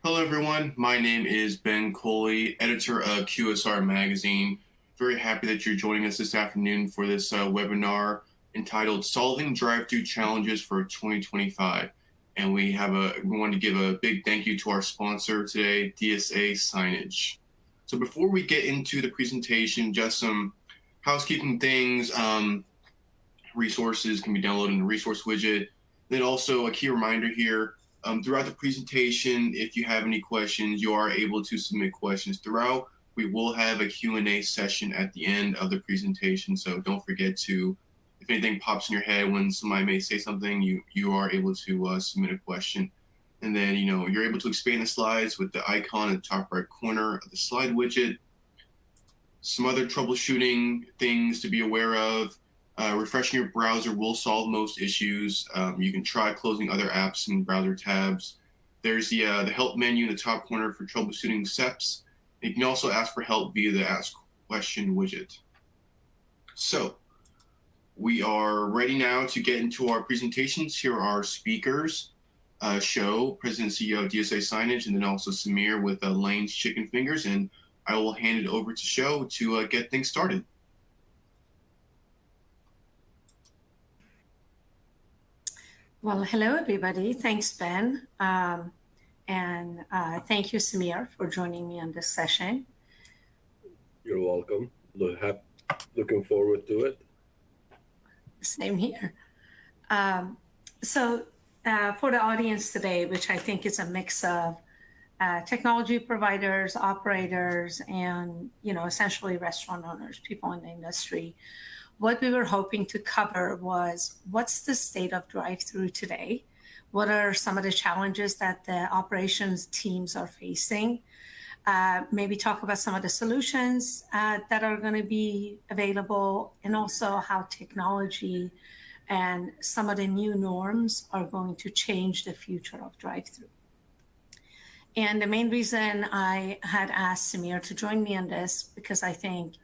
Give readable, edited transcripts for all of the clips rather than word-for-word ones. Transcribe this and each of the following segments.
Hello, everyone. My name is Ben Coley, editor of QSR Magazine. Very happy that you're joining us this afternoon for this webinar entitled Solving Drive-Thru Challenges for 2025. And we want to give a big thank you to our sponsor today, DSA Signage. So before we get into the presentation, just some housekeeping things. Resources can be downloaded in the resource widget. Then also a key reminder here, throughout the presentation, if you have any questions, you are able to submit questions throughout. We will have a Q&A session at the end of the presentation, so don't forget to, if anything pops in your head when somebody may say something, you are able to submit a question. And then, you're able to expand the slides with the icon in the top right corner of the slide widget. Some other troubleshooting things to be aware of. Refreshing your browser will solve most issues. You can try closing other apps and browser tabs. There's the help menu in the top corner for troubleshooting steps. You can also ask for help via the Ask Question widget. So we are ready now to get into our presentations. Here are our speakers, Sho, President and CEO of DSA Signage, and then also Samir with Layne's Chicken Fingers. And I will hand it over to Sho to get things started. Well, hello, everybody. Thanks, Ben. And thank you, Samir, for joining me on this session. You're welcome. Looking forward to it. Same here. So for the audience today, which I think is a mix of technology providers, operators, and essentially restaurant owners, people in the industry, what we were hoping to cover was what's the state of drive-thru today? What are some of the challenges that the operations teams are facing? Maybe talk about some of the solutions that are going to be available, and also how technology and some of the new norms are going to change the future of drive-thru. And the main reason I had asked Samir to join me on this, because I think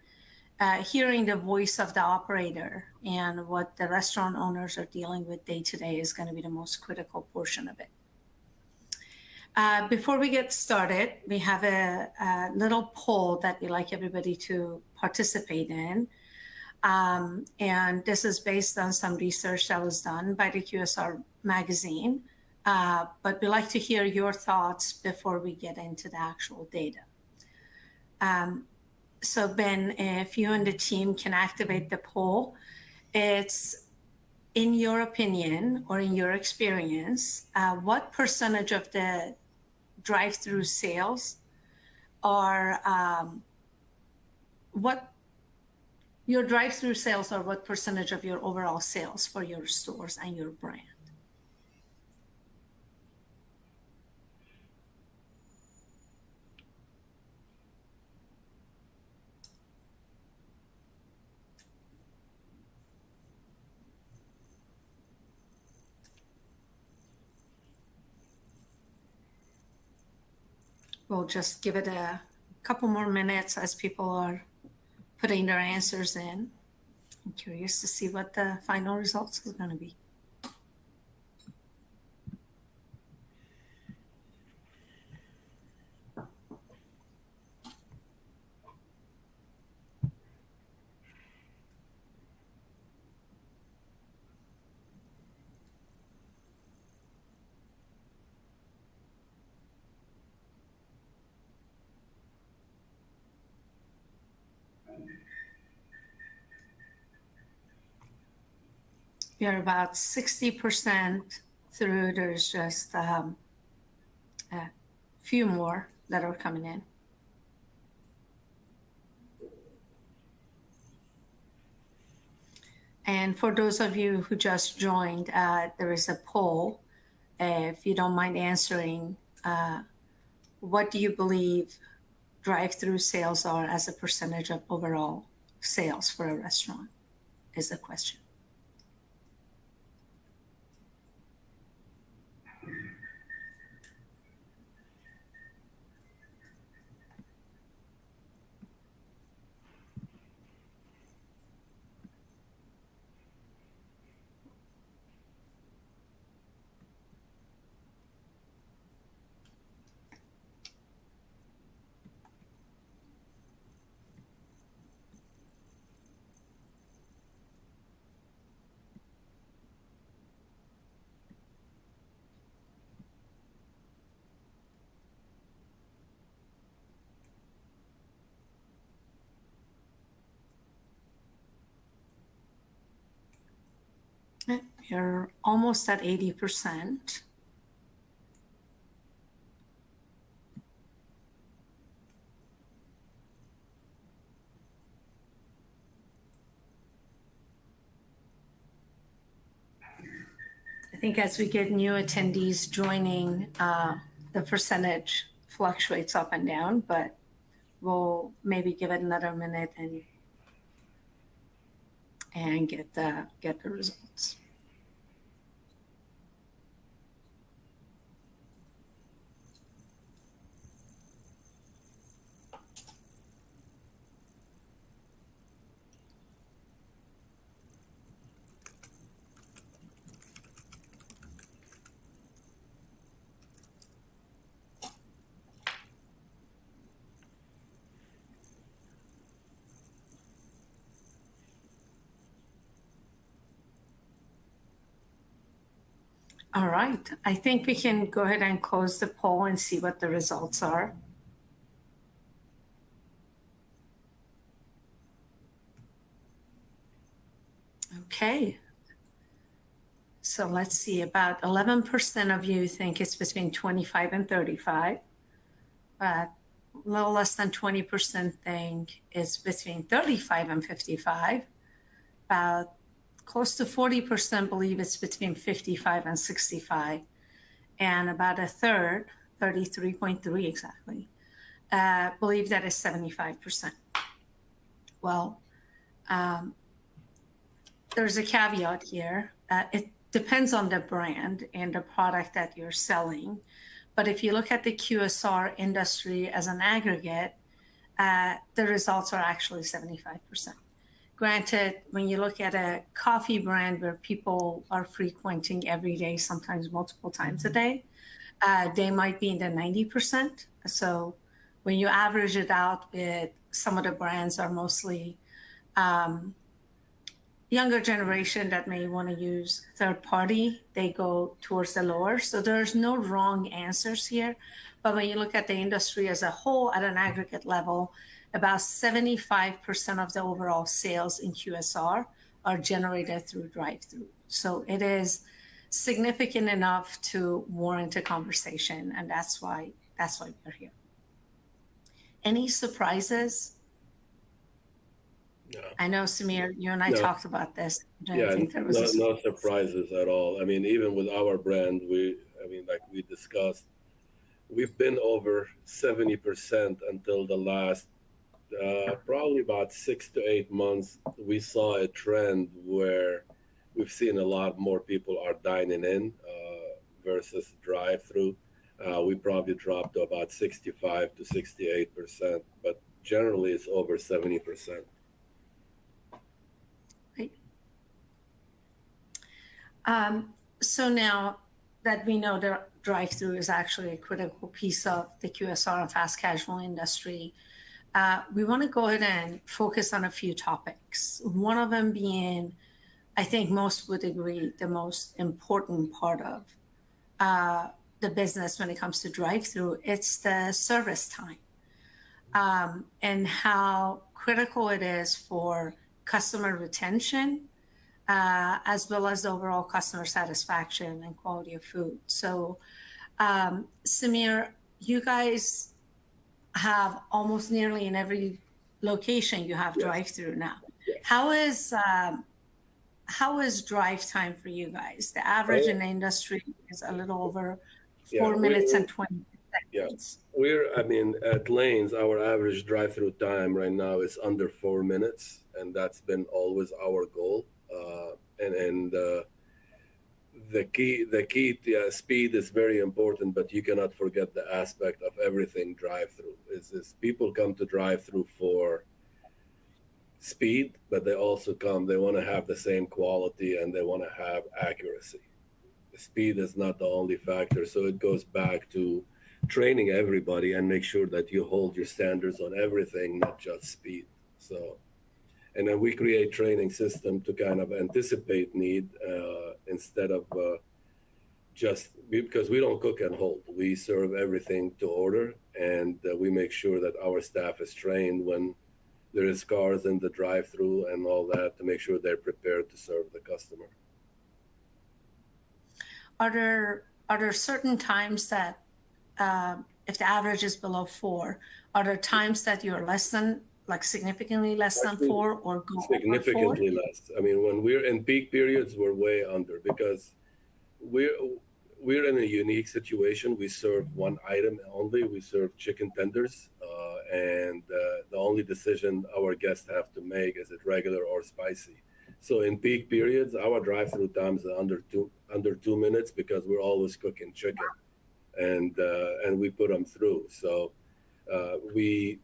hearing the voice of the operator and what the restaurant owners are dealing with day to day is going to be the most critical portion of it. Before we get started, we have a little poll that we'd like everybody to participate in. And this is based on some research that was done by the QSR Magazine. But we'd like to hear your thoughts before we get into the actual data. So Ben, if you and the team can activate the poll, it's, in your opinion or in your experience, what percentage of the drive-thru sales are, what percentage of your overall sales for your stores and your brand? We'll just give it a couple more minutes as people are putting their answers in. I'm curious to see what the final results is going to be. You're about 60% through. There's just a few more that are coming in. And for those of you who just joined, there is a poll. If you don't mind answering, what do you believe drive-thru sales are as a percentage of overall sales for a restaurant is the question. You're almost at 80%. I think as we get new attendees joining, the percentage fluctuates up and down, but we'll maybe give it another minute and get the results. All right, I think we can go ahead and close the poll and see what the results are. Okay, so let's see, about 11% of you think it's between 25 and 35. A little less than 20% think it's between 35 and 55. About close to 40% believe it's between 55 and 65. And about a third, 33.3 exactly, believe that is 75%. Well, there's a caveat here. It depends on the brand and the product that you're selling. But if you look at the QSR industry as an aggregate, the results are actually 75%. Granted, when you look at a coffee brand where people are frequenting every day, sometimes multiple times a day, they might be in the 90%. So when you average it out with some of the brands are mostly younger generation that may want to use third party, they go towards the lower. So there's no wrong answers here. But when you look at the industry as a whole at an aggregate level, about 75% of the overall sales in QSR are generated through drive-thru. So it is significant enough to warrant a conversation, and that's why we're here. Any surprises? No. I know, Samir, you and I talked about this. Yeah, no surprises at all. I mean, even with our brand, like we discussed, we've been over 70% until the last probably about 6 to 8 months. We saw a trend where we've seen a lot more people are dining in versus drive-through. We probably dropped to about 65 to 68%, but generally it's over 70%. Right. So now that we know the drive-through is actually a critical piece of the QSR and fast casual industry, we want to go ahead and focus on a few topics. One of them being, I think most would agree, the most important part of the business when it comes to drive-through. It's the service time and how critical it is for customer retention as well as overall customer satisfaction and quality of food. So, Samir, you guys have almost nearly in every location you have drive-through now. Yes. How is drive time for you guys? The average in the industry is a little over 4 minutes and 20 seconds. Yeah, at Layne's, our average drive-through time right now is under 4 minutes, and that's been always our goal. The key to speed is very important, but you cannot forget the aspect of everything drive-through. Is people come to drive-through for speed, but they also they want to have the same quality and they want to have accuracy. The speed is not the only factor, so it goes back to training everybody and make sure that you hold your standards on everything, not just speed. And then we create training system to kind of anticipate need instead of just because we don't cook and hold. We serve everything to order, and we make sure that our staff is trained when there is cars in the drive-through and all that to make sure they're prepared to serve the customer. are there certain times that if the average is below 4, are there times that you're less than, like significantly less than Actually, 4 or go over 4? significantly less. I mean, when we're in peak periods, we're way under because we're we're in a unique situation. We serve one item only. We serve chicken tenders, and the only decision our guests have to make is it regular or spicy. So in peak periods, our drive-through times are under 2 minutes because we're always cooking chicken, and we put them through. So the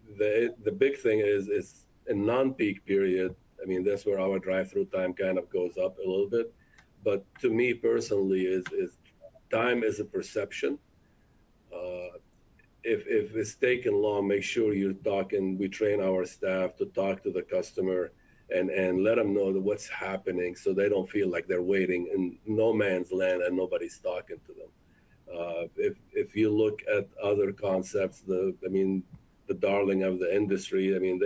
big thing is in non-peak period. I mean, that's where our drive-through time kind of goes up a little bit. But to me personally, is time is a perception. Uh, if it's taken long, make sure you're talking. We train our staff to talk to the customer and let them know that what's happening, so they don't feel like they're waiting in no man's land and nobody's talking to them. If you look at other concepts, the darling of the industry, I mean,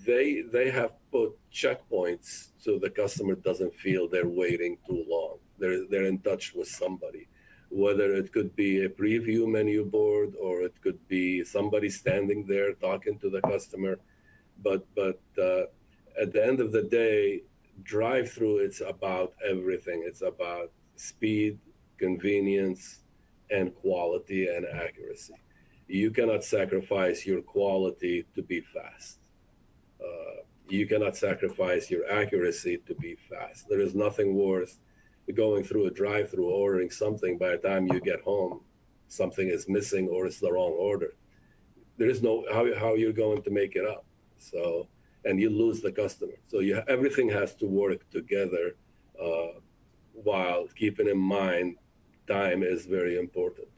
they have put checkpoints so the customer doesn't feel they're waiting too long. They're in touch with somebody, whether it could be a preview menu board or it could be somebody standing there talking to the customer. But at the end of the day, drive-through, it's about everything. It's about speed, convenience, and quality and accuracy. You cannot sacrifice your quality to be fast. You cannot sacrifice your accuracy to be fast. There is nothing worse going through a drive-through, ordering something. By the time you get home, something is missing or it's the wrong order. There is no how you're going to make it up. So, and you lose the customer. So everything has to work together, while keeping in mind time is very important.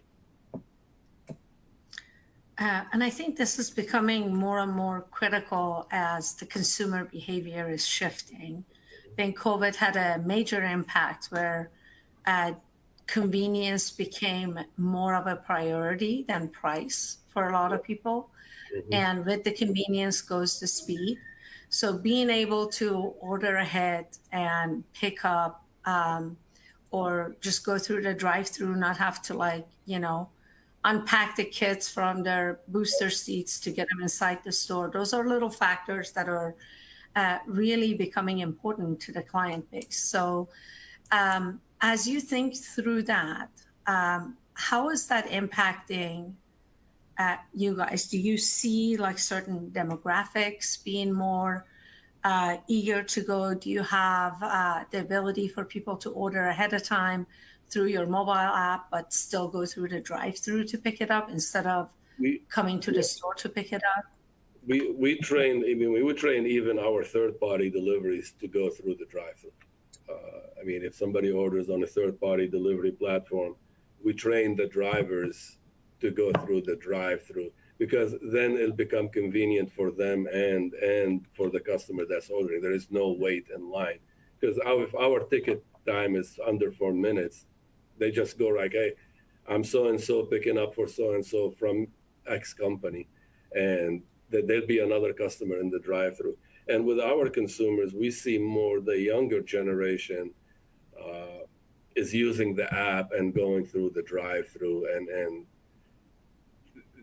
And I think this is becoming more and more critical as the consumer behavior is shifting. I think COVID had a major impact where convenience became more of a priority than price for a lot of people. Mm-hmm. And with the convenience goes the speed. So being able to order ahead and pick up, or just go through the drive-through, not have to unpack the kids from their booster seats to get them inside the store. Those are little factors that are really becoming important to the client base. So as you think through that, how is that impacting you guys? Do you see certain demographics being more eager to go? Do you have the ability for people to order ahead of time through your mobile app, but still go through the drive-through to pick it up instead of coming to the store to pick it up? We would train even our third-party deliveries to go through the drive-through. If somebody orders on a third-party delivery platform, we train the drivers to go through the drive-through, because then it'll become convenient for them and for the customer that's ordering. There is no wait in line, because if our ticket time is under 4 minutes, they just go like, hey, I'm so-and-so picking up for so-and-so from X company, and there'll be another customer in the drive-through. And with our consumers, we see more the younger generation is using the app and going through the drive-through, and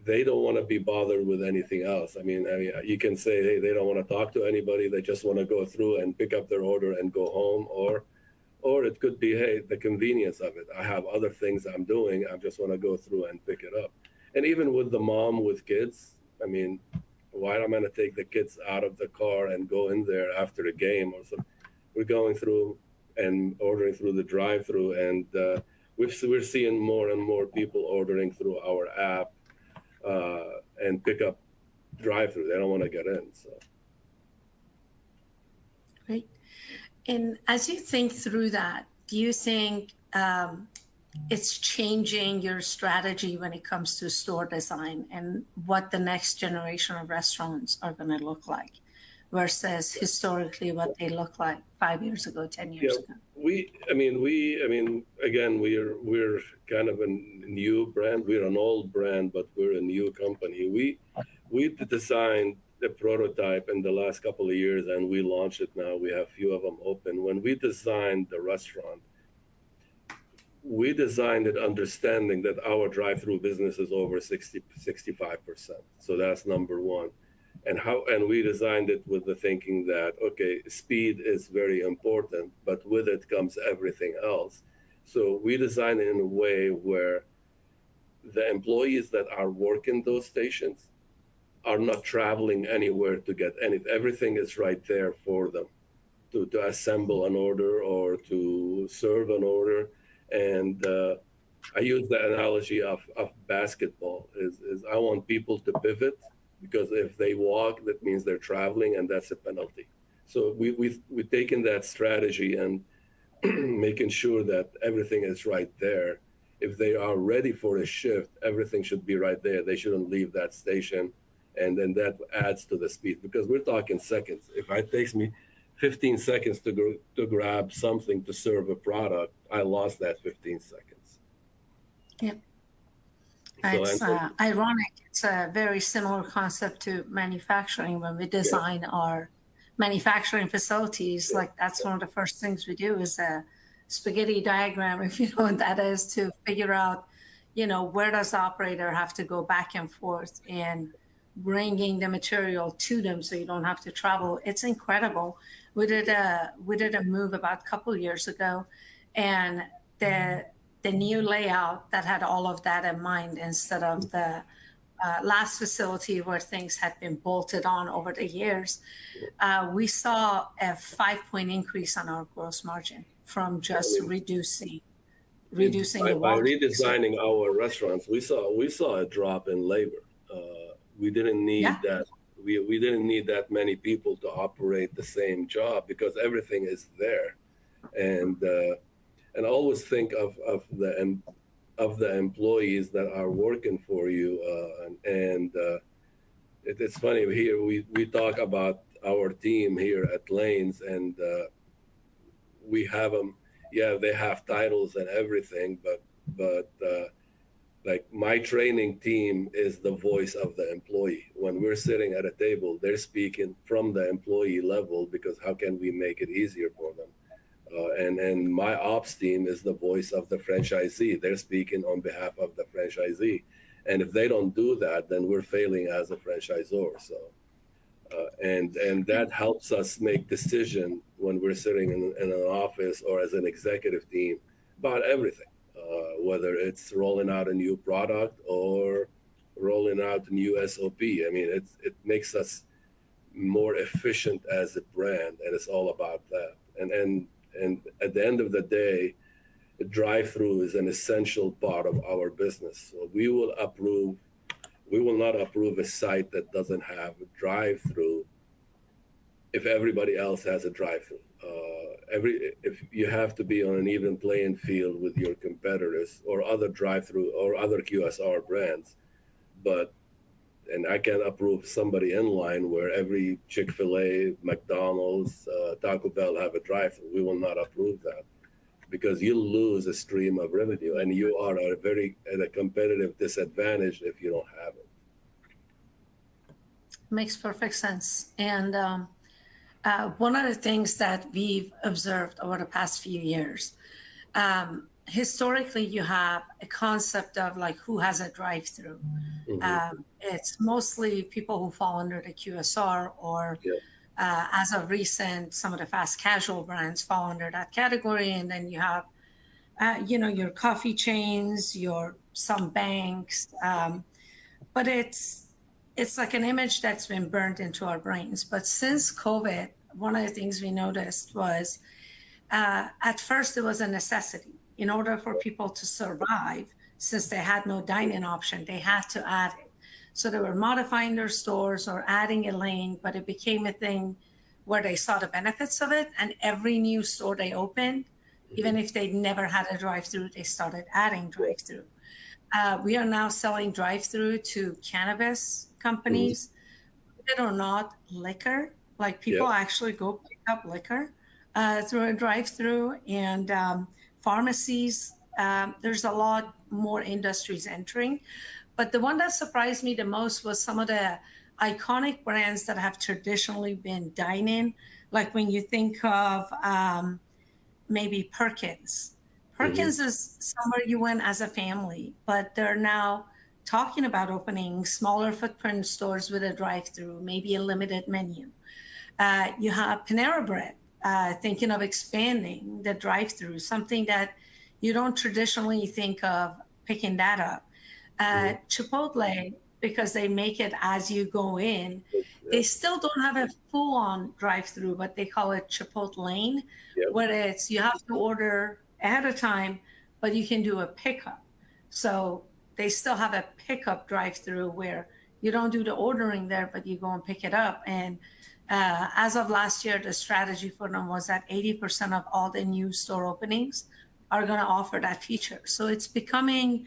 they don't want to be bothered with anything else. You can say, hey, they don't want to talk to anybody. They just want to go through and pick up their order and go home. Or it could be, hey, the convenience of it. I have other things I'm doing. I just want to go through and pick it up. And even with the mom with kids, why am I going to take the kids out of the car and go in there after the game or something? We're going through and ordering through the drive-through, and we're seeing more and more people ordering through our app and pick up drive-through. They don't want to get in. So. Great. And as you think through that, do you think it's changing your strategy when it comes to store design and what the next generation of restaurants are going to look like versus historically what they look like 5 years ago, 10 years ago? Again, we're kind of a new brand. We're an old brand, but we're a new company. We designed the prototype in the last couple of years, and we launched it now. We have a few of them open. When we designed the restaurant, we designed it understanding that our drive-through business is over 65%. So that's number one. And we designed it with the thinking that, okay, speed is very important, but with it comes everything else. So we designed it in a way where the employees that are working those stations are not traveling anywhere to get anything. Everything is right there for them to assemble an order or to serve an order. And I use the analogy of basketball is I want people to pivot, because if they walk, that means they're traveling, and that's a penalty. So we've taken that strategy and making sure that everything is right there. If they are ready for a shift, everything should be right there. They shouldn't leave that station. And then that adds to the speed, because we're talking seconds. If it takes me 15 seconds to grab something to serve a product, I lost that 15 seconds. Yep. So It's ironic. It's a very similar concept to manufacturing. When we design our manufacturing facilities, like that's one of the first things we do is a spaghetti diagram, if you know what that is, to figure out, where does the operator have to go back and forth and bringing the material to them so you don't have to travel. It's incredible. We did a move about a couple of years ago, and the new layout that had all of that in mind, instead of the last facility where things had been bolted on over the years, we saw a 5-point increase on our gross margin from just reducing the by walking. redesigning our restaurants, we saw a drop in labor. We didn't need that. We didn't need that many people to operate the same job, because everything is there. And always think of the employees that are working for you. It's funny, here we talk about our team here at Layne's, and we have them. Yeah, they have titles and everything, but like my training team is the voice of the employee. When we're sitting at a table, they're speaking from the employee level, because how can we make it easier for them? And my ops team is the voice of the franchisee. They're speaking on behalf of the franchisee. And if they don't do that, then we're failing as a franchisor. So, and that helps us make decision when we're sitting in an office or as an executive team about everything. Whether it's rolling out a new product or rolling out a new SOP. I mean, it makes us more efficient as a brand, and it's all about that. And at the end of the day, the drive-through is an essential part of our business. So we will not approve a site that doesn't have a drive-through if everybody else has a drive-through. If you have to be on an even playing field with your competitors or other drive-through or other QSR brands, and I can approve somebody in line where every Chick-fil-A, McDonald's, Taco Bell have a drive-through. We will not approve that, because you lose a stream of revenue, and you are at a competitive disadvantage if you don't have it. Makes perfect sense. And one of the things that we've observed over the past few years, historically, you have a concept of like who has a drive-through. Mm-hmm. It's mostly people who fall under the QSR, or as of recent, some of the fast casual brands fall under that category. And then you have, your coffee chains, some banks. But it's like an image that's been burned into our brains. But since COVID, one of the things we noticed was at first it was a necessity. In order for people to survive, since they had no dine-in option, they had to add it. So they were modifying their stores or adding a lane, but it became a thing where they saw the benefits of it. And every new store they opened, even if they never had a drive-through, they started adding drive-through. We are now selling drive-through to cannabis companies, believe it or not, liquor. Like people actually go pick up liquor through a drive-through, and pharmacies. There's a lot more industries entering. But the one that surprised me the most was some of the iconic brands that have traditionally been dine-in. Like when you think of maybe Perkins. Perkins is somewhere you went as a family, but they're now talking about opening smaller footprint stores with a drive-through, maybe a limited menu. You have Panera Bread thinking of expanding the drive-through, something that you don't traditionally think of picking that up. Chipotle, because they make it as you go in, they still don't have a full-on drive-through, but they call it Chipotle Layne, where it's you have to order ahead of time, but you can do a pickup. So they still have a pickup drive-through where you don't do the ordering there, but you go and pick it up. And as of last year, the strategy for them was that 80% of all the new store openings are going to offer that feature. So it's becoming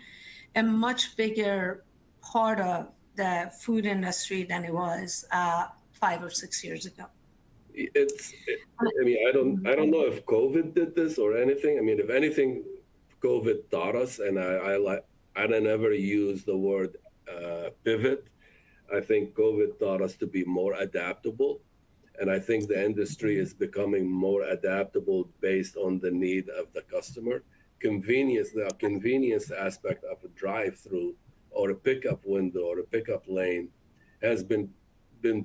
a much bigger part of the food industry than it was 5 or 6 years ago. I mean, I don't know if COVID did this or anything. I mean, if anything, COVID taught us, and I don't ever use the word pivot. I think COVID taught us to be more adaptable. And I think the industry is becoming more adaptable based on the need of the customer. The convenience aspect of a drive-through or a pickup window or a pickup lane has been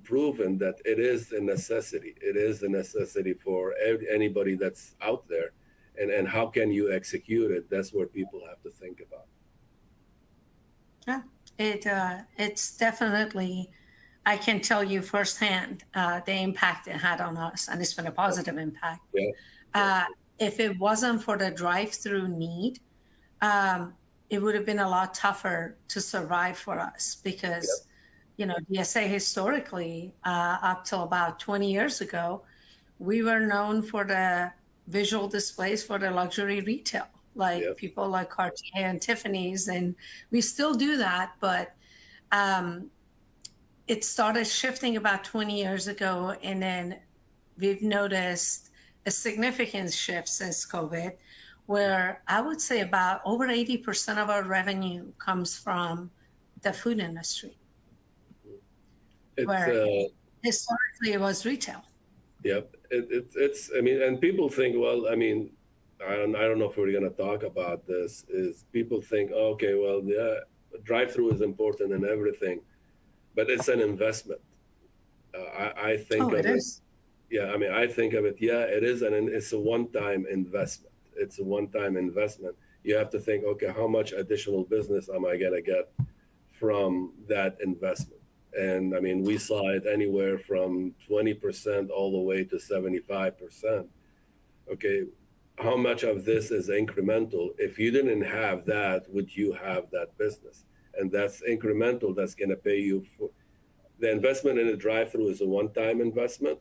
proven that it is a necessity. It is a necessity for anybody that's out there. And how can you execute it? That's what people have to think about. Yeah, it's definitely, I can tell you firsthand the impact it had on us, and it's been a positive impact. Yeah. If it wasn't for the drive-through need, it would have been a lot tougher to survive for us because, you know, DSA historically, up till about 20 years ago, we were known for the visual displays for the luxury retail, like people like Cartier and Tiffany's, and we still do that, but it started shifting about 20 years ago, and then we've noticed a significant shift since COVID, where I would say about over 80% of our revenue comes from the food industry, where historically it was retail. Yep, it's. I mean, and people think, well, I mean, I don't know if we're going to talk about this. Is people think, oh, okay, well, yeah, drive-through is important and everything, but it's an investment. I think it is. Yeah, I mean, I think of it. Yeah, it is, and it's a one-time investment. It's a one-time investment. You have to think, okay, how much additional business am I gonna get from that investment? And I mean, we saw it anywhere from 20% all the way to 75%. Okay, how much of this is incremental? If you didn't have that, would you have that business? And that's incremental. That's gonna pay you for the investment in a drive-through is a one-time investment.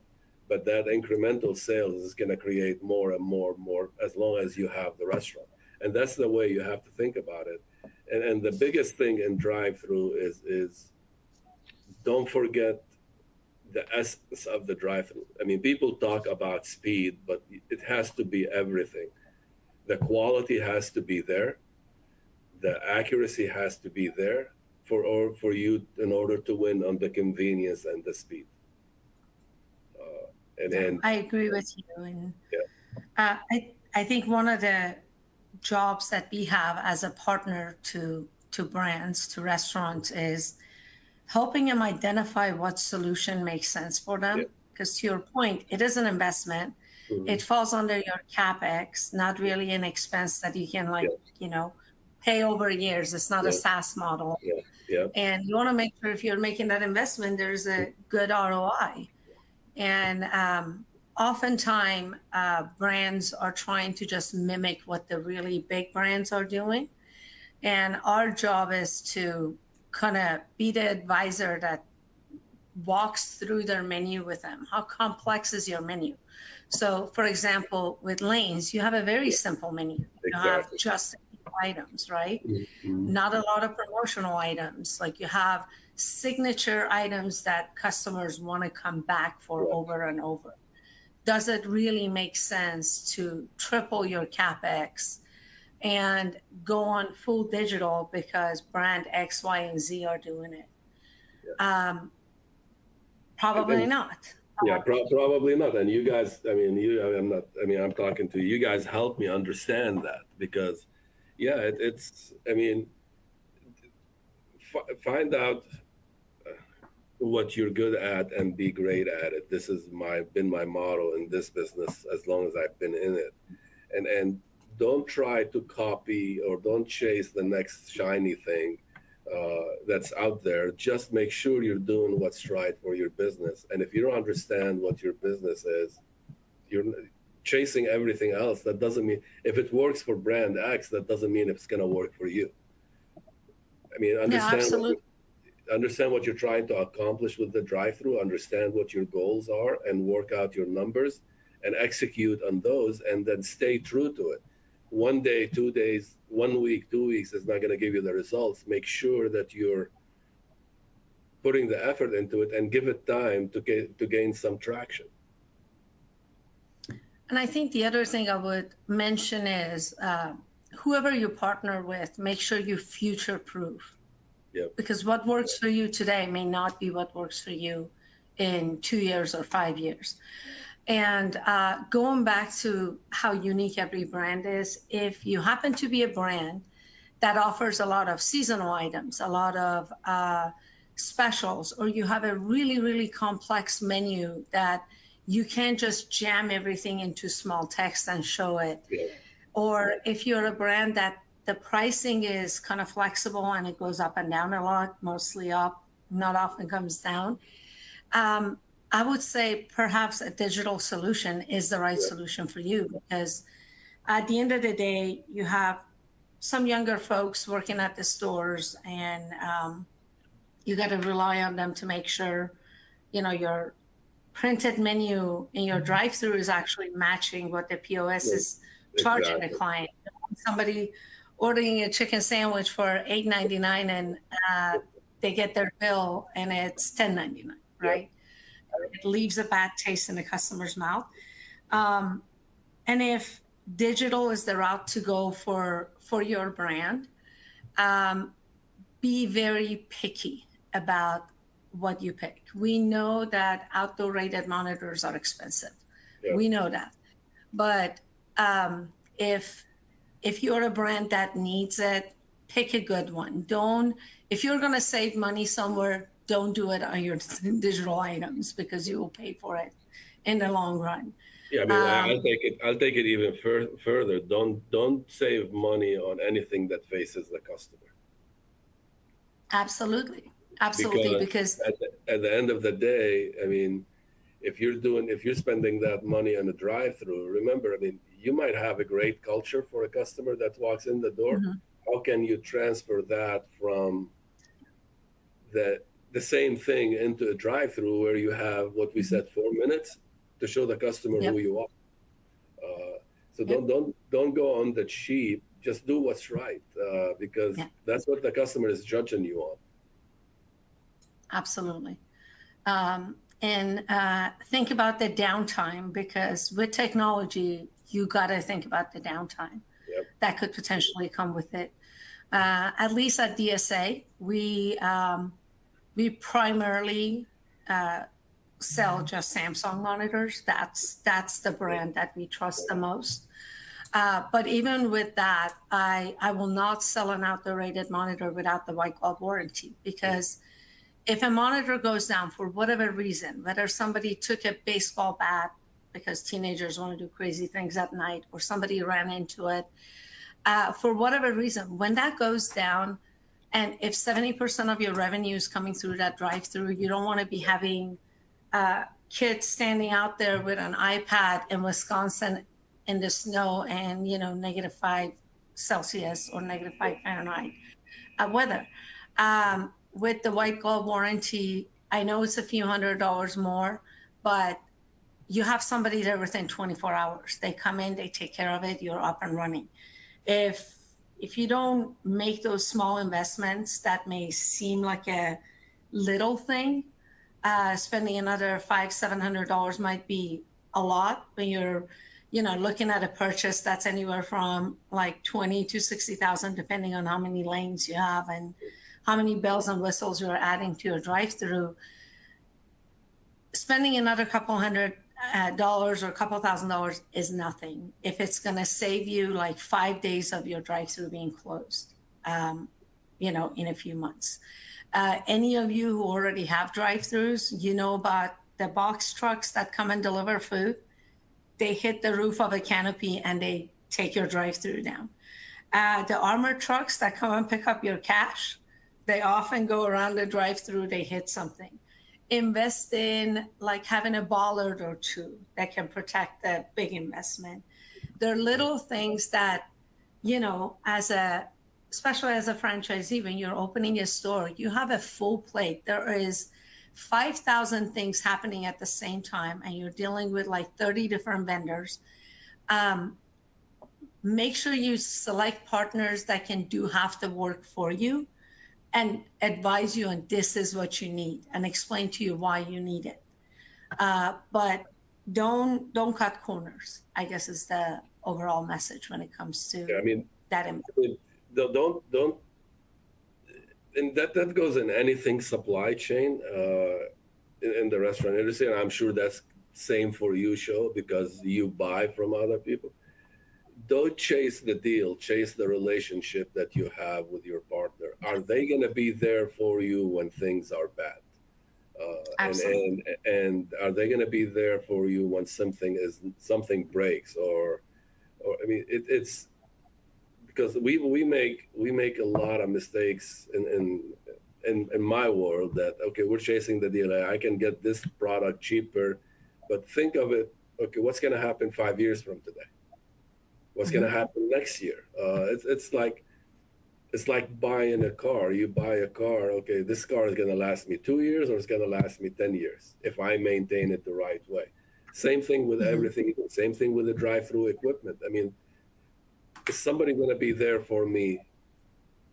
But that incremental sales is going to create more and more as long as you have the restaurant. And that's the way you have to think about it. And the biggest thing in drive-through is don't forget the essence of the drive-through. I mean, people talk about speed, but it has to be everything. The quality has to be there. The accuracy has to be there for you in order to win on the convenience and the speed. And I agree with you. And I think one of the jobs that we have as a partner to brands, to restaurants, is helping them identify what solution makes sense for them. Because to your point, it is an investment. It falls under your CapEx, not really an expense that you can pay over years. It's not a SaaS model. And you want to make sure if you're making that investment, there's a good ROI. And oftentimes, brands are trying to just mimic what the really big brands are doing. And our job is to kind of be the advisor that walks through their menu with them. How complex is your menu? So, for example, with Layne's, you have a very simple menu. You have just items, right? Not a lot of promotional items. Like you have signature items that customers want to come back for over and over. Does it really make sense to triple your CapEx and go on full digital because brand X, Y, and Z are doing it? Probably not. Yeah, probably not. And you guys, I mean, I'm not, I mean, I'm talking to you. You guys help me understand that because, yeah, I mean, find out what you're good at and be great at it. This has been my motto in this business as long as I've been in it. And don't try to copy or don't chase the next shiny thing that's out there. Just make sure you're doing what's right for your business. And if you don't understand what your business is, you're chasing everything else. That doesn't mean if it works for brand X, that doesn't mean it's going to work for you. I mean, understand what you're trying to accomplish with the drive-through, understand what your goals are, and work out your numbers and execute on those, and then stay true to it. 1 day, 2 days, 1 week, 2 weeks is not going to give you the results. Make sure that you're putting the effort into it and give it time to gain some traction. And I think the other thing I would mention is whoever you partner with, make sure you future-proof. Yep. Because what works for you today may not be what works for you in 2 years or 5 years. And going back to how unique every brand is, if you happen to be a brand that offers a lot of seasonal items, a lot of specials, or you have a really, really complex menu that you can't just jam everything into small text and show it. Yeah. Or if you're a brand that the pricing is kind of flexible and it goes up and down a lot, mostly up, not often comes down. I would say perhaps a digital solution is the right solution for you, because at the end of the day, you have some younger folks working at the stores, and you got to rely on them to make sure, your printed menu in your drive-through is actually matching what the POS is charging the client. Somebody ordering a chicken sandwich for $8.99 and they get their bill and it's $10.99, right? Yep. It leaves a bad taste in the customer's mouth. And if digital is the route to go for your brand, be very picky about what you pick. We know that outdoor rated monitors are expensive. Yep. We know that. But if you're a brand that needs it, pick a good one. If you're going to save money somewhere, don't do it on your digital items, because you will pay for it in the long run. Yeah, I mean, I'll take it even further. Don't save money on anything that faces the customer. Absolutely. Because at the end of the day, I mean, if you're spending that money on a drive-through, remember, I mean, you might have a great culture for a customer that walks in the door. Mm-hmm. How can you transfer that from the same thing into a drive-through where you have what we said, 4 minutes to show the customer who you are? So don't go on the cheap. Just do what's right, because that's what the customer is judging you on. Absolutely. And think about the downtime, because with technology, you got to think about the downtime that could potentially come with it. At least at DSA, we primarily sell just Samsung monitors. That's the brand that we trust the most. But even with that, I will not sell an outdoor rated monitor without the white glove warranty, because if a monitor goes down for whatever reason, whether somebody took a baseball bat because teenagers want to do crazy things at night, or somebody ran into it, for whatever reason, when that goes down, and if 70% of your revenue is coming through that drive-through, you don't want to be having kids standing out there with an iPad in Wisconsin in the snow and, -5 Celsius or -5 Fahrenheit weather. With the white glove warranty, I know it's a few $100s more, but you have somebody there within 24 hours. They come in, they take care of it, you're up and running. If you don't make those small investments that may seem like a little thing, spending another $500-700 might be a lot when you're looking at a purchase that's anywhere from like $20,000 to $60,000, depending on how many lanes you have and how many bells and whistles you're adding to your drive-through. spending another couple $100 or a couple $1,000 is nothing if it's going to save you like 5 days of your drive-through being closed, in a few months. Any of you who already have drive-throughs, you know about the box trucks that come and deliver food. They hit the roof of a canopy and they take your drive-through down. The armored trucks that come and pick up your cash, they often go around the drive-through, they hit something. Invest in like having a bollard or two that can protect the big investment. There are little things that, especially as a franchisee, when you're opening a store, you have a full plate. There is 5,000 things happening at the same time, and you're dealing with like 30 different vendors. Make sure you select partners that can do half the work for you and advise you on this is what you need and explain to you why you need it. But don't cut corners, I guess, is the overall message when it comes to that. Don't, and that goes in anything supply chain in the restaurant industry. And I'm sure that's same for you, Sho, because you buy from other people. Don't chase the deal, chase the relationship that you have with your partner. Are they going to be there for you when things are bad? Absolutely. And are they going to be there for you when something breaks it's because we make a lot of mistakes in my world that, okay, we're chasing the deal. I can get this product cheaper, but think of it, okay, what's going to happen 5 years from today? What's going to happen next year? It's like buying a car. You buy a car, okay, this car is going to last me 2 years or it's going to last me 10 years if I maintain it the right way. Same thing with everything. Same thing with the drive-through equipment. I mean, is somebody going to be there for me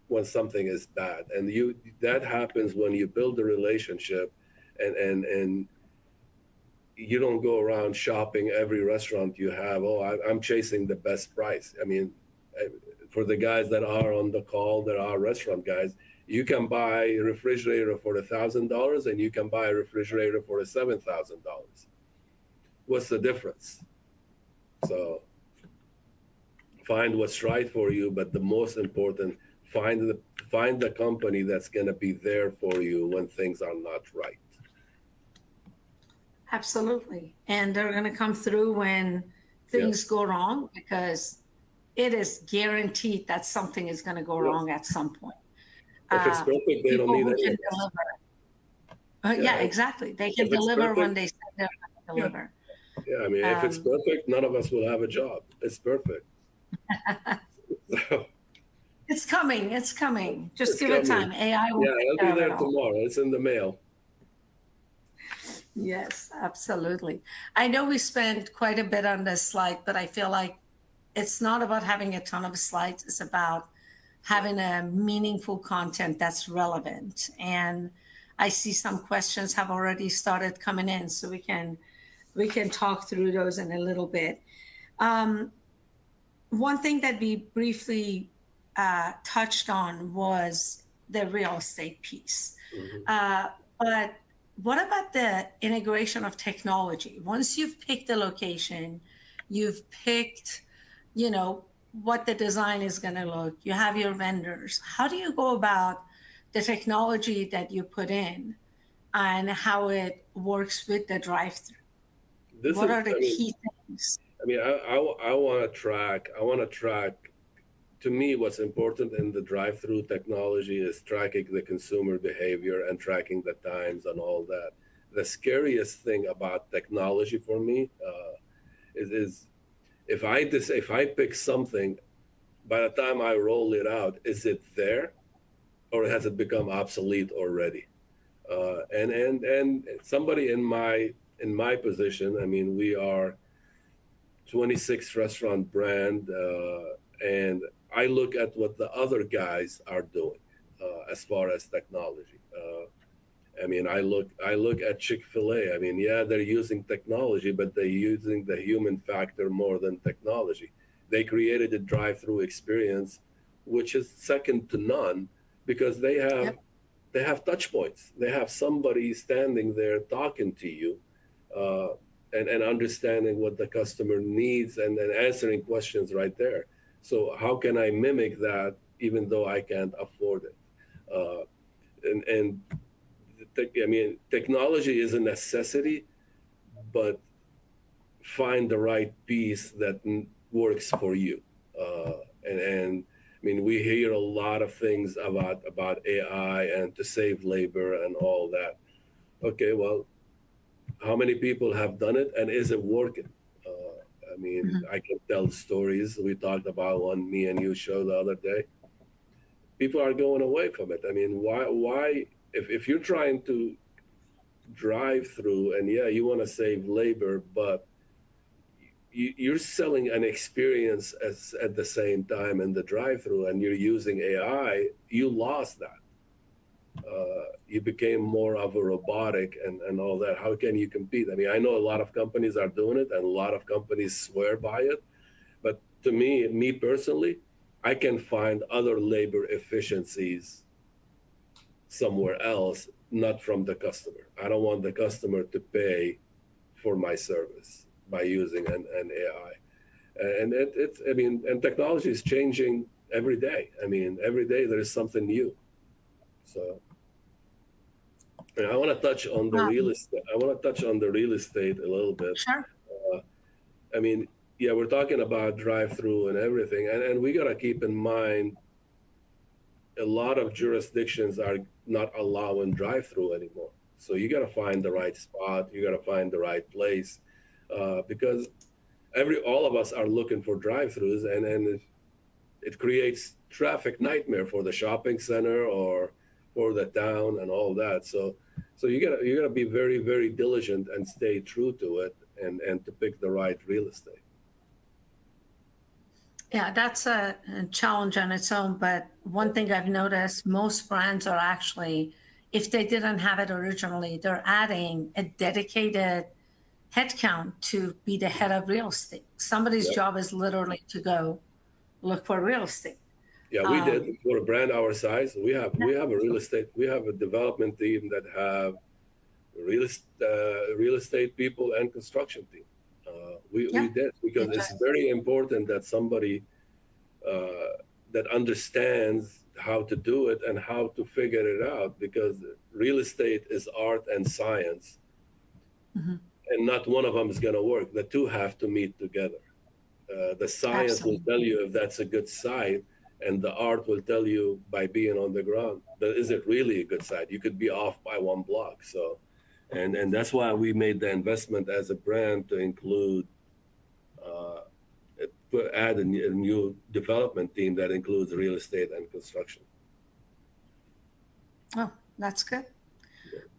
when something is bad? And that happens when you build a relationship and you don't go around shopping every restaurant you have. I'm chasing the best price. I mean, for the guys that are on the call, there are restaurant guys. You can buy a refrigerator for $1,000 and you can buy a refrigerator for $7,000. What's the difference? So find what's right for you, but the most important, find the company that's going to be there for you when things are not right. Absolutely. And they're going to come through when things go wrong, because it is guaranteed that something is going to go wrong at some point. If it's perfect, they don't need it. Yeah, exactly. They can deliver when they say they're going to deliver. Yeah, I mean, if it's perfect, none of us will have a job. It's perfect. It's coming. It's coming. Just give it time. AI will it'll be there tomorrow. It's in the mail. Yes, absolutely. I know we spent quite a bit on this slide, but I feel like it's not about having a ton of slides. It's about having a meaningful content that's relevant. And I see some questions have already started coming in, so we can talk through those in a little bit. One thing that we briefly touched on was the real estate piece. But what about the integration of technology? Once you've picked the location, you've picked, what the design is going to look, you have your vendors. How do you go about the technology that you put in and how it works with the drive-thru? What are the key things? I mean, I want to track. To me, what's important in the drive-through technology is tracking the consumer behavior and tracking the times and all that. The scariest thing about technology for me is if I pick something, by the time I roll it out, is it there, or has it become obsolete already? And somebody in my position, I mean, we are 26 restaurant brand, and I look at what the other guys are doing as far as technology. I mean, I look at Chick-fil-A. I mean, yeah, they're using technology, but they're using the human factor more than technology. They created a drive-through experience, which is second to none, because they have touch points. They have somebody standing there talking to you uh, and understanding what the customer needs and then answering questions right there. So how can I mimic that even though I can't afford it? And I mean, technology is a necessity, but find the right piece that works for you. And I mean, we hear a lot of things about AI and to save labor and all that. Okay, well, how many people have done it, and is it working? I mean, I can tell stories. We talked about one me and you show the other day. People are going away from it. I mean, why if you're trying to drive through and yeah, you want to save labor, but you're selling an experience at the same time in the drive-through, and you're using AI, you lost that. You became more of a robotic and all that. How can you compete? I mean, I know a lot of companies are doing it, and a lot of companies swear by it. But to me personally, I can find other labor efficiencies somewhere else, not from the customer. I don't want the customer to pay for my service by using an AI. And it's, I mean, and technology is changing every day. I mean, every day there is something new. So, and I want to touch on the real estate. I want to touch on the real estate a little bit. Sure. I mean, yeah, we're talking about drive-through and everything, and we got to keep in mind a lot of jurisdictions are not allowing drive-through anymore. So you got to find the right spot. You got to find the right place, because all of us are looking for drive-throughs, and it creates traffic nightmare for the shopping center or for the town and all that. So you gotta be very, very diligent and stay true to it, and to pick the right real estate. Yeah, that's a challenge on its own. But one thing I've noticed, most brands are actually, if they didn't have it originally, they're adding a dedicated headcount to be the head of real estate. Somebody's job is literally to go look for real estate. Yeah, we did. For a brand our size, we have a development team that have real estate people and construction team. We did, because it's very important that somebody that understands how to do it and how to figure it out, because real estate is art and science, and not one of them is going to work. The two have to meet together. The science will tell you if that's a good site, and the art will tell you by being on the ground that is it really a good site. You could be off by one block. So, and that's why we made the investment as a brand to include add a new development team that includes real estate and construction. Oh, that's good.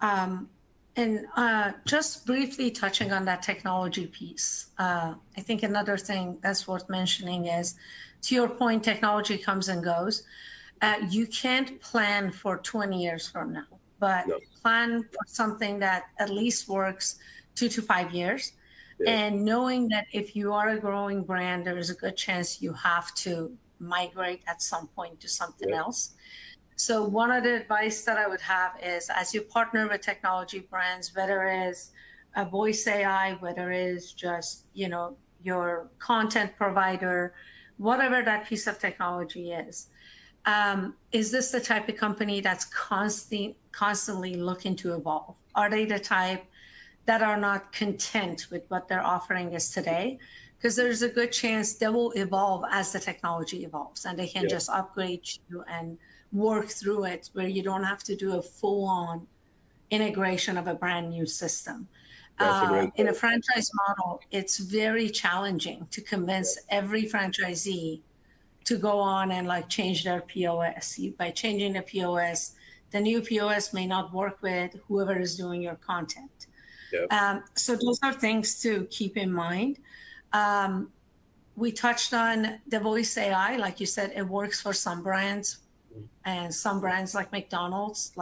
And just briefly touching on that technology piece, I think another thing that's worth mentioning is, to your point, technology comes and goes. You can't plan for 20 years from now, but plan for something that at least works 2 to 5 years. And knowing that if you are a growing brand, there is a good chance you have to migrate at some point to something else. So one of the advice that I would have is, as you partner with technology brands, whether it's a voice AI, whether it's just, your content provider, whatever that piece of technology is this the type of company that's constantly looking to evolve? Are they the type that are not content with what they're offering us today? Because there's a good chance they will evolve as the technology evolves, and they can just upgrade you and work through it, where you don't have to do a full-on integration of a brand new system. In a franchise model, it's very challenging to convince every franchisee to go on and change their POS. By changing the POS, the new POS may not work with whoever is doing your content. So those are things to keep in mind. We touched on the voice AI. Like you said, it works for some brands, and some brands like McDonald's,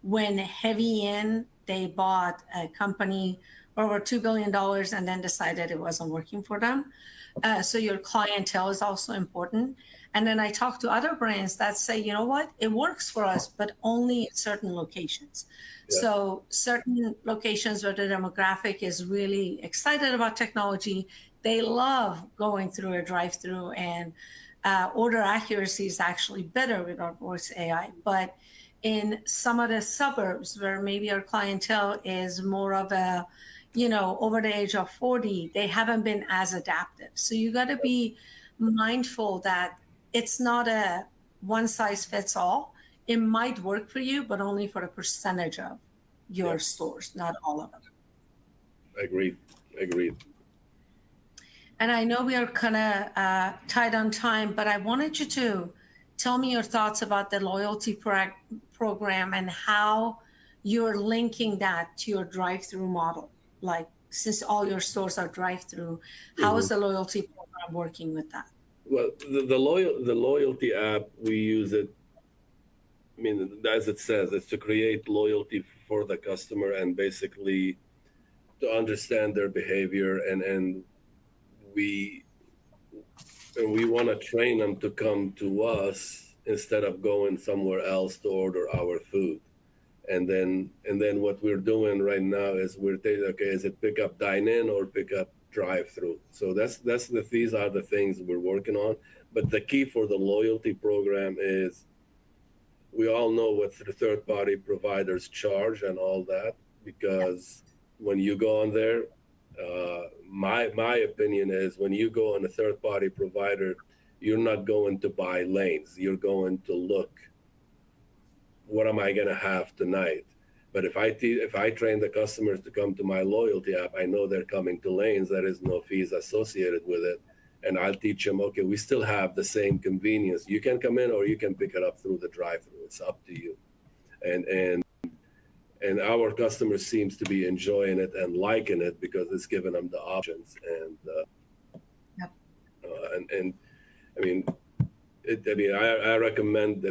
when heavy in, they bought a company over $2 billion and then decided it wasn't working for them. So your clientele is also important. And then I talk to other brands that say, you know what, it works for us, but only in certain locations. Yeah. So certain locations where the demographic is really excited about technology, they love going through a drive-through, and order accuracy is actually better with our voice AI. But in some of the suburbs where maybe our clientele is more of a, over the age of 40, they haven't been as adaptive. So you got to be mindful that it's not a one size fits all. It might work for you, but only for a percentage of your stores, not all of them. Agreed. And I know we are kind of tight on time, but I wanted you to tell me your thoughts about the loyalty program and how you're linking that to your drive-through model. Like, since all your stores are drive-through, how is the loyalty program working with that? Well, the loyalty app, we use it. I mean, as it says, it's to create loyalty for the customer and basically to understand their behavior, and we want to train them to come to us instead of going somewhere else to order our food. And then what we're doing right now is we're taking, okay, is it pick up dine in or pick up drive-through? So these are the things we're working on. But the key for the loyalty program is we all know what the third-party providers charge and all that, because when you go on there, my opinion is when you go on a third-party provider, you're not going to buy lanes. You're going to look, what am I going to have tonight? But if I train the customers to come to my loyalty app, I know they're coming to Lanes. There is no fees associated with it. And I'll teach them, okay, we still have the same convenience. You can come in or you can pick it up through the drive-through. It's up to you. And our customers seems to be enjoying it and liking it because it's giving them the options. And I recommend,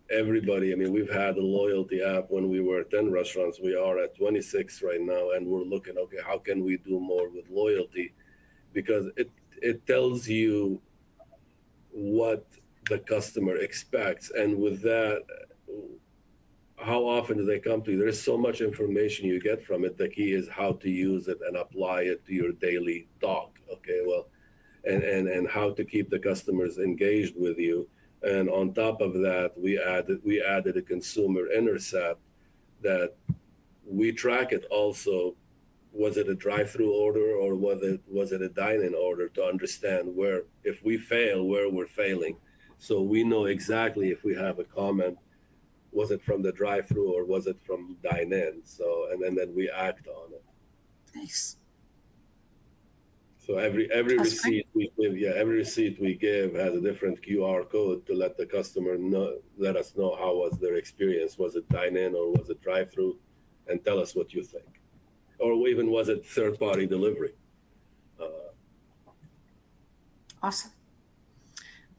everybody, we've had a loyalty app when we were at 10 restaurants. We are at 26 right now, and we're looking, okay, how can we do more with loyalty? Because it tells you what the customer expects. And with that, how often do they come to you? There's so much information you get from it. The key is how to use it and apply it to your daily talk. Okay, well, and how to keep the customers engaged with you. And on top of that, we added a consumer intercept that we track it also. Was it a drive-through order or was it a dine-in order, to understand where, if we fail, where we're failing. So we know exactly if we have a comment, was it from the drive-through or was it from dine-in? So, and then we act on it. Nice. So every receipt we give has a different QR code to let the customer know, let us know how was their experience. Was it dine-in or was it drive-through? And tell us what you think. Or even was it third-party delivery? Awesome.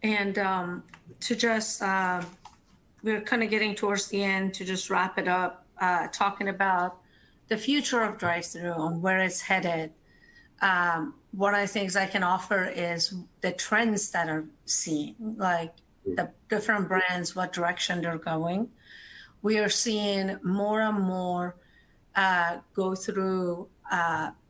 And to just, we're kind of getting towards the end, to just wrap it up, talking about the future of drive-through and where it's headed. One of the things I can offer is the trends that are seeing, like the different brands, what direction they're going. We are seeing more and more go through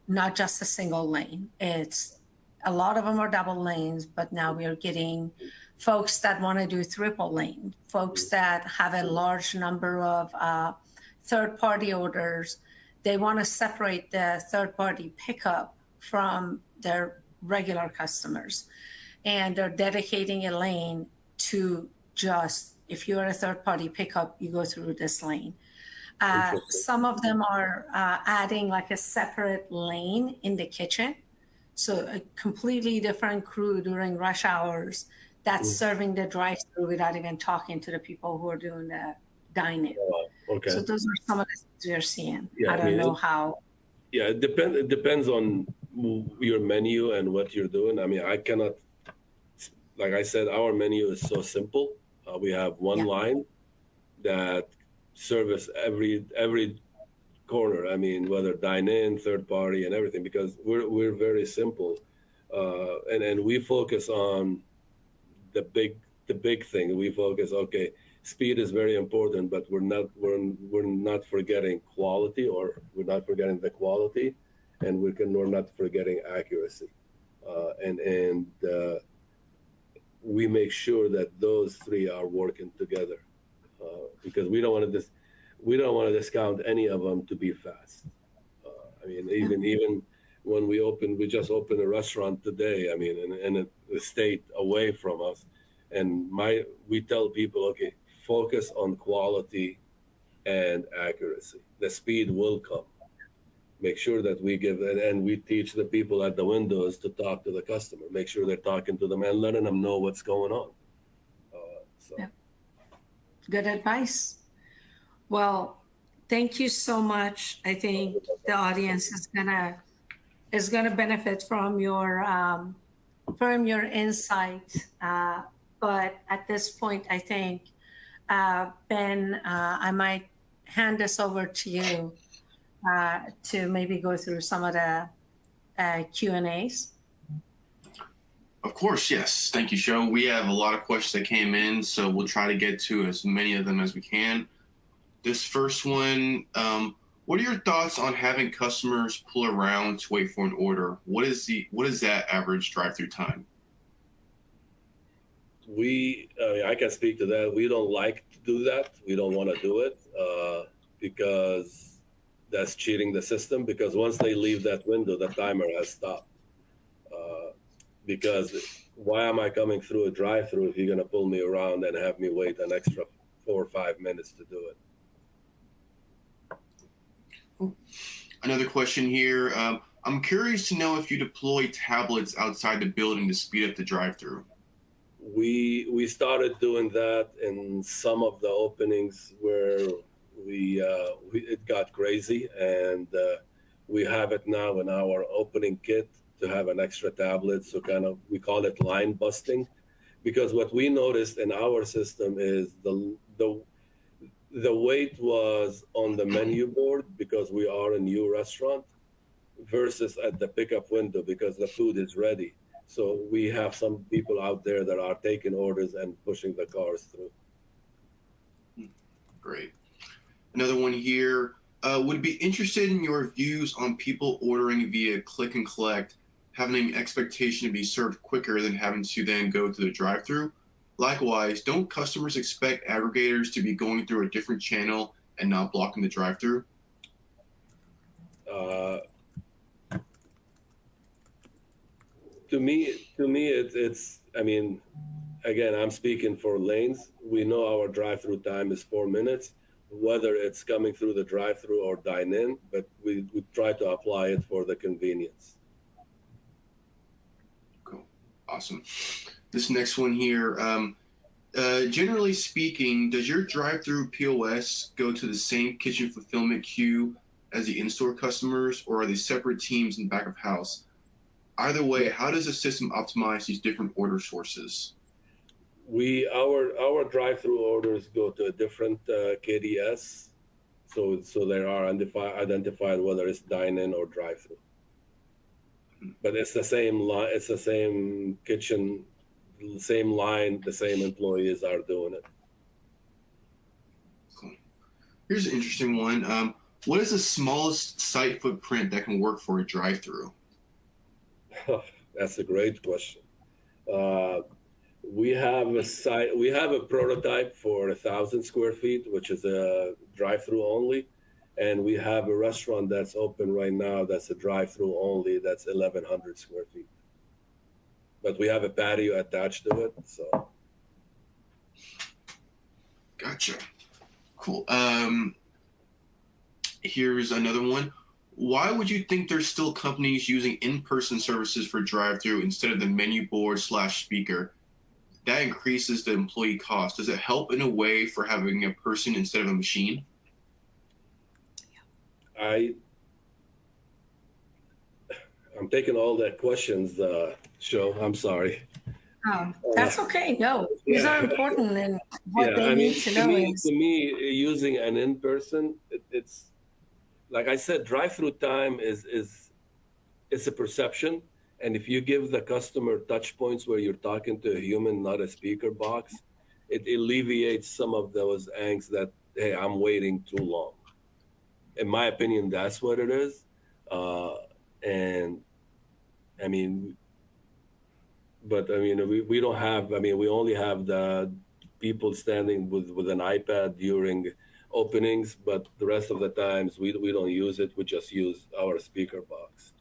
not just a single lane. It's a lot of them are double lanes, but now we are getting folks that want to do triple lane, folks that have a large number of third-party orders. They want to separate the third-party pickup from their regular customers. And they're dedicating a lane to just, if you're a third-party pickup, you go through this lane. Some of them are adding like a separate lane in the kitchen. So a completely different crew during rush hours that's serving the drive-through without even talking to the people who are doing the dine-in. Okay. So those are some of the things we're seeing. Yeah, I don't know how. Yeah, it depends on your menu and what you're doing. I cannot, like I said, our menu is so simple. We have one line that service every corner. Whether dine-in, third party, and everything, because we're very simple, and we focus on the big thing. We focus, okay, speed is very important, but we're not forgetting quality, or we're not forgetting the quality, and we're not forgetting accuracy. And we make sure that those three are working together, because we don't want to discount any of them to be fast. I mean, even when we just opened a restaurant today. I mean, in a state away from us, and we tell people, okay, focus on quality and accuracy. The speed will come. Make sure that we give, and we teach the people at the windows to talk to the customer. Make sure they're talking to them and letting them know what's going on. Yeah. Good advice. Well, thank you so much. I think the audience is gonna benefit from your insight. But at this point, I think Ben, I might hand this over to you to maybe go through some of the Q&As. Of course, yes. Thank you, Sho. We have a lot of questions that came in, so we'll try to get to as many of them as we can. This first one, what are your thoughts on having customers pull around to wait for an order? What is that average drive-through time? I can speak to that. We don't like to do that. We don't want to do it because that's cheating the system. Because once they leave that window, the timer has stopped. Because why am I coming through a drive-through if you're going to pull me around and have me wait an extra 4 or 5 minutes to do it? Another question here. I'm curious to know if you deploy tablets outside the building to speed up the drive-through. We started doing that in some of the openings where it got crazy, and we have it now in our opening kit to have an extra tablet. So we call it line busting, because what we noticed in our system is the wait was on the menu board because we are a new restaurant versus at the pickup window because the food is ready. So we have some people out there that are taking orders and pushing the cars through. Great. Another one here. Would be interested in your views on people ordering via click and collect, having an expectation to be served quicker than having to then go to the drive-through. Likewise, don't customers expect aggregators to be going through a different channel and not blocking the drive-through? To me, it's. I mean, again, I'm speaking for Layne's. We know our drive-through time is 4 minutes, whether it's coming through the drive-through or dine-in, but we try to apply it for the convenience. Cool. Awesome. This next one here. Generally speaking, does your drive-through POS go to the same kitchen fulfillment queue as the in-store customers, or are they separate teams in back of house? Either way, how does the system optimize these different order sources? Our drive-through orders go to a different KDS, so they are identified whether it's dine-in or drive-through. But it's the same line, it's the same kitchen, same line, the same employees are doing it. Cool. Here's an interesting one. What is the smallest site footprint that can work for a drive-through? That's a great question. We have a prototype for 1,000 square feet, which is a drive-through only. And we have a restaurant that's open right now that's a drive-through only, that's 1,100 square feet. But we have a patio attached to it, so. Gotcha. Cool. Here's another one. Why would you think there's still companies using in-person services for drive-through instead of the menu board / speaker? That increases the employee cost. Does it help in a way for having a person instead of a machine? I'm taking all the questions, Sho. I'm sorry. Oh, that's okay. No, these are important, and what they need to know is. To me, using an in-person, it's like I said, drive-through time is a perception. And if you give the customer touch points where you're talking to a human, not a speaker box, it alleviates some of those angst that, hey, I'm waiting too long. In my opinion, that's what it is. And I mean, but I mean, we don't have, I mean, we only have the people standing with an iPad during openings, but the rest of the times we don't use it. We just use our speaker box.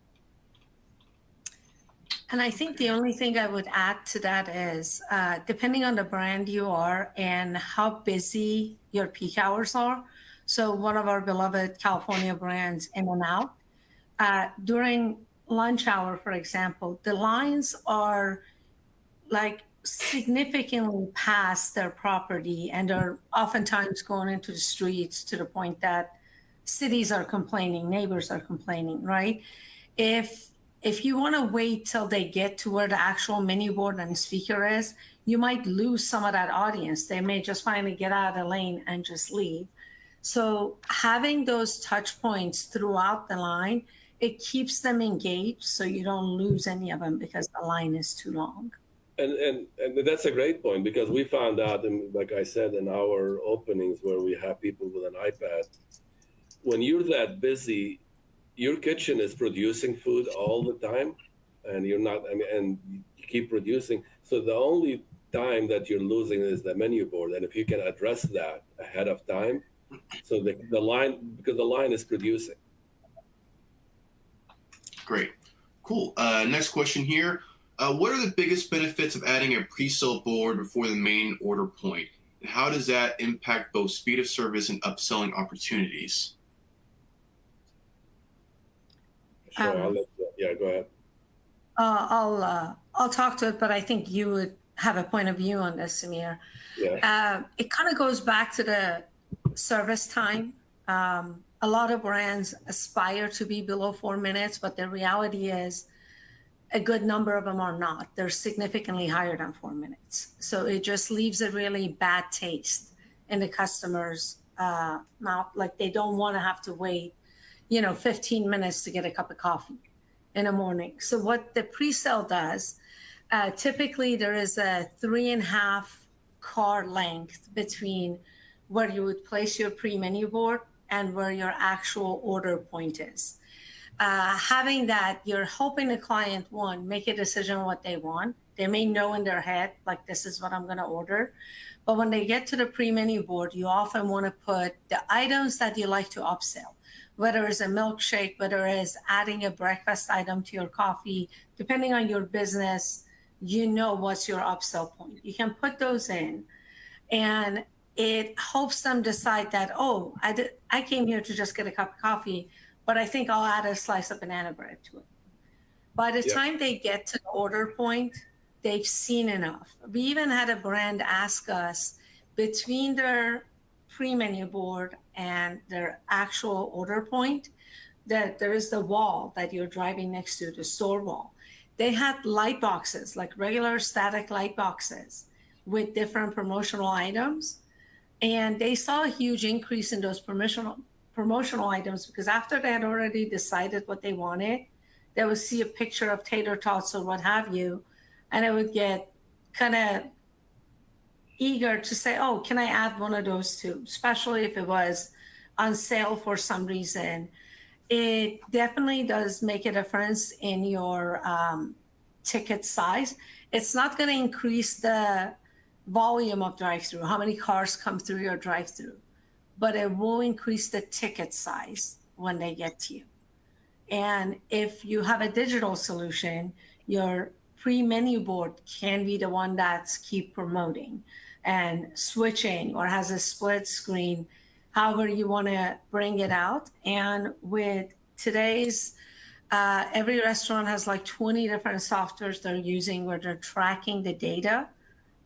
And I think the only thing I would add to that is, depending on the brand you are and how busy your peak hours are. So one of our beloved California brands, In-N-Out, during lunch hour, for example, the lines are like significantly past their property and are oftentimes going into the streets to the point that cities are complaining, neighbors are complaining, right? If you want to wait till they get to where the actual menu board and speaker is, you might lose some of that audience. They may just finally get out of the lane and just leave. So having those touch points throughout the line, it keeps them engaged so you don't lose any of them because the line is too long. And that's a great point, because we found out, and like I said, in our openings where we have people with an iPad, when you're that busy, your kitchen is producing food all the time, and you're not, I mean, and you keep producing. So the only time that you're losing is the menu board. And if you can address that ahead of time, so the line, because the line is producing. Great. Cool. Next question here. What are the biggest benefits of adding a pre-sale board before the main order point? And how does that impact both speed of service and upselling opportunities? Sure, yeah, go ahead. I'll talk to it, but I think you would have a point of view on this, Samir. Yeah. It kind of goes back to the service time. A lot of brands aspire to be below 4 minutes, but the reality is a good number of them are not. They're significantly higher than 4 minutes. So it just leaves a really bad taste in the customer's mouth. Like they don't want to have to wait 15 minutes to get a cup of coffee in the morning. So what the pre-sale does, typically there is a 3.5 car length between where you would place your pre-menu board and where your actual order point is. Having that, you're helping the client, one, make a decision on what they want. They may know in their head, like, this is what I'm going to order. But when they get to the pre-menu board, you often want to put the items that you like to upsell, whether it's a milkshake, whether it's adding a breakfast item to your coffee. Depending on your business, what's your upsell point. You can put those in, and it helps them decide that, I came here to just get a cup of coffee, but I think I'll add a slice of banana bread to it. By the time they get to the order point, they've seen enough. We even had a brand ask us, between their pre-menu board and their actual order point, that there is the wall that you're driving next to, the store wall. They had light boxes, like regular static light boxes with different promotional items. And they saw a huge increase in those promotional items, because after they had already decided what they wanted, they would see a picture of tater tots or what have you, and it would get kind of eager to say, can I add one of those too? Especially if it was on sale for some reason. It definitely does make a difference in your ticket size. It's not going to increase the volume of drive-through, how many cars come through your drive-through, but it will increase the ticket size when they get to you. And if you have a digital solution, your pre-menu board can be the one that's keep promoting and switching, or has a split screen, however you want to bring it out. And with today's, every restaurant has like 20 different softwares they're using where they're tracking the data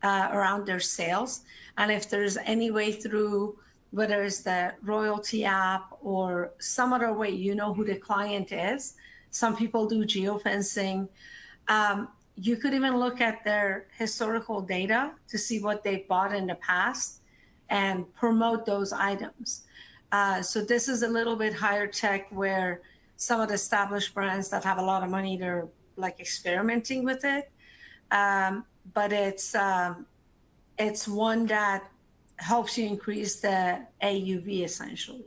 around their sales. And if there's any way through, whether it's the Royalty app or some other way, who the client is. Some people do geofencing. You could even look at their historical data to see what they've bought in the past and promote those items. So this is a little bit higher tech, where some of the established brands that have a lot of money, they're like experimenting with it. But it's one that helps you increase the AUV essentially.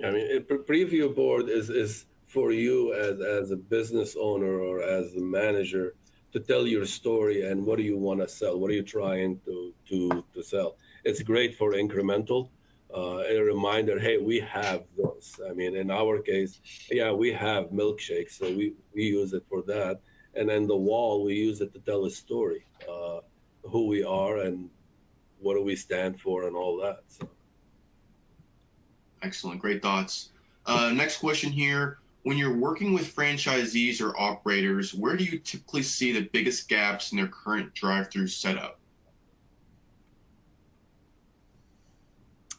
I mean, a preview board is for you as a business owner or as a manager to tell your story and what do you want to sell? What are you trying to sell? It's great for incremental, a reminder, hey, we have this. I mean, in our case, yeah, we have milkshakes, so we use it for that. And then the wall, we use it to tell a story, who we are and what do we stand for and all that. So. Excellent. Great thoughts. Next question here. When you're working with franchisees or operators, where do you typically see the biggest gaps in their current drive-through setup?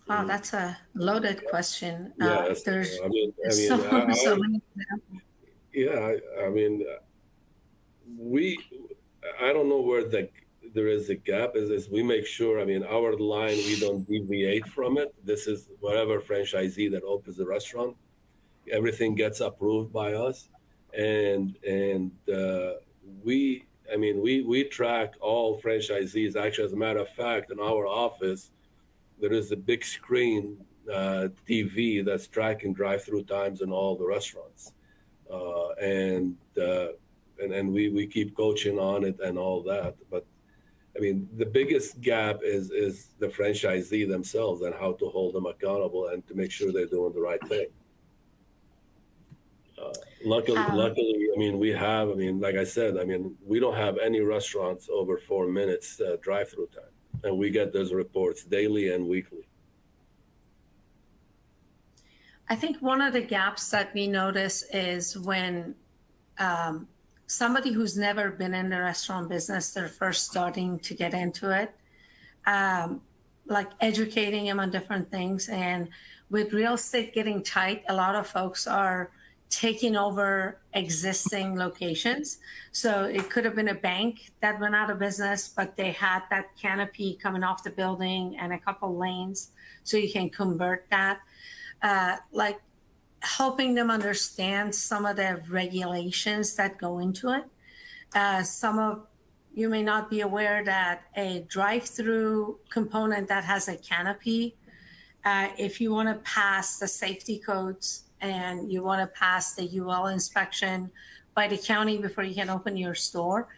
Wow, that's a loaded question. Yeah, there's I mean, so many. Yeah, I mean, I don't know where there is a gap. Is we make sure, I mean, our line, we don't deviate from it. This is whatever franchisee that opens the restaurant, everything gets approved by us. And we track all franchisees. Actually, as a matter of fact, in our office, there is a big screen TV that's tracking drive-through times in all the restaurants. And we keep coaching on it and all that. But I mean, the biggest gap is the franchisee themselves and how to hold them accountable and to make sure they're doing the right thing. Luckily, I mean, like I said, I mean, we don't have any restaurants over 4 minutes drive-through time, and we get those reports daily and weekly. I think one of the gaps that we notice is when somebody who's never been in the restaurant business, they're first starting to get into it, like educating them on different things. And with real estate getting tight, a lot of folks are taking over existing locations. So it could have been a bank that went out of business, but they had that canopy coming off the building and a couple lanes, so you can convert that. Like helping them understand some of the regulations that go into it. Some of you may not be aware that a drive-through component that has a canopy, if you want to pass the safety codes and you want to pass the UL inspection by the county before you can open your store,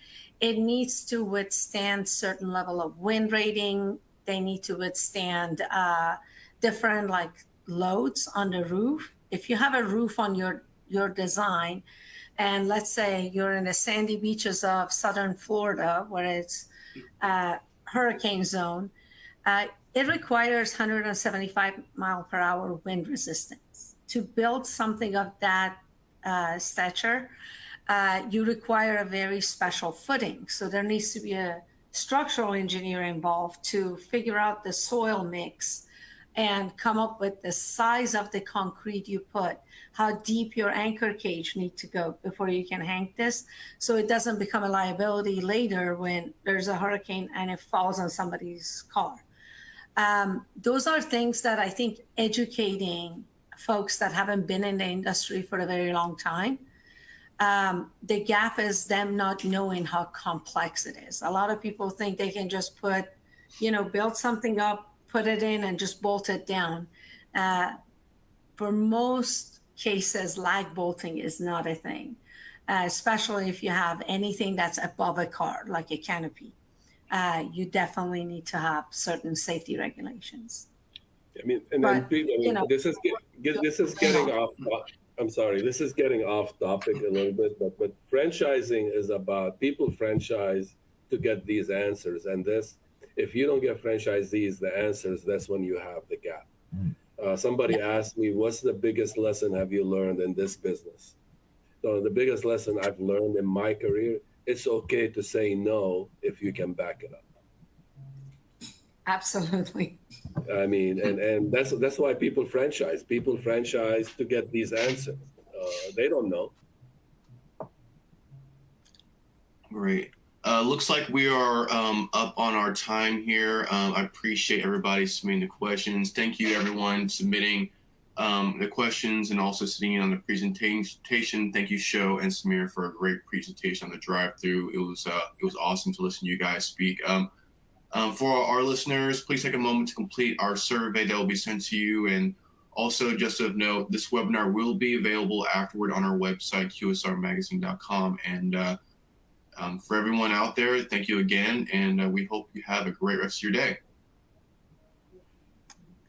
it needs to withstand certain level of wind rating. They need to withstand different like loads on the roof. If you have a roof on your design, and let's say you're in the sandy beaches of southern Florida where it's hurricane zone, it requires 175 mile per hour wind resistance. To build something of that stature, you require a very special footing. So there needs to be a structural engineer involved to figure out the soil mix and come up with the size of the concrete you put, how deep your anchor cage need to go before you can hang this, so it doesn't become a liability later when there's a hurricane and it falls on somebody's car. Those are things that I think educating folks that haven't been in the industry for a very long time, the gap is them not knowing how complex it is. A lot of people think they can just put, build something up, put it in and just bolt it down. For most cases, lag bolting is not a thing, especially if you have anything that's above a car, like a canopy. You definitely need to have certain safety regulations. I mean, this is getting off. I'm sorry, this is getting off topic a little bit, but franchising is about people franchise to get these answers, and this. If you don't get franchisees the answers, that's when you have the gap. Somebody asked me, what's the biggest lesson have you learned in this business? So the biggest lesson I've learned in my career, it's okay to say no if you can back it up. Absolutely. I mean, and that's why people franchise. People franchise to get these answers. They don't know. Great. Looks like we are up on our time here. I appreciate everybody submitting the questions. Thank you, everyone, submitting the questions and also sitting in on the presentation. Thank you, Sho and Samir, for a great presentation on the drive-through. It was awesome to listen to you guys speak. For our listeners, please take a moment to complete our survey that will be sent to you. And also, just a note, this webinar will be available afterward on our website, qsrmagazine.com. And for everyone out there, thank you again, and we hope you have a great rest of your day.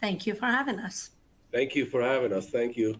Thank you for having us. Thank you for having us. Thank you.